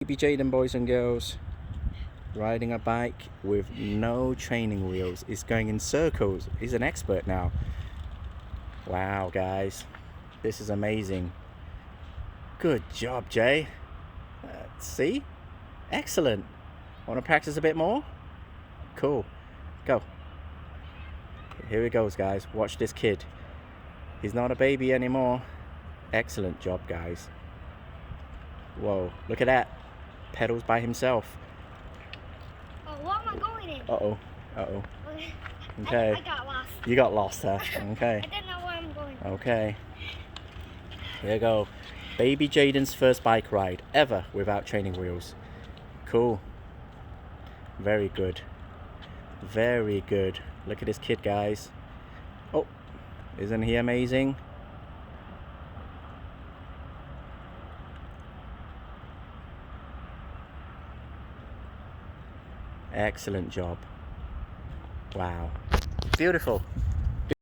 Baby Jayden, boys and girls, riding a bike with no training wheels. He's going in circles. He's an expert now. Wow, guys, this is amazing. Good job, Jay. See? Excellent. Want to practice a bit more? Cool. Go. Here he goes, guys. Watch this kid. He's not a baby anymore. Excellent job, guys. Whoa, look at that. Pedals by himself. Oh, what am I going in? Uh-oh. Okay. I got lost. You got lost, huh? Okay. I didn't know where I'm going. Okay. Here you go. Baby Jayden's first bike ride ever without training wheels. Cool. Very good. Very good. Look at this kid, guys. Oh, isn't he amazing? Excellent job. Wow. Beautiful.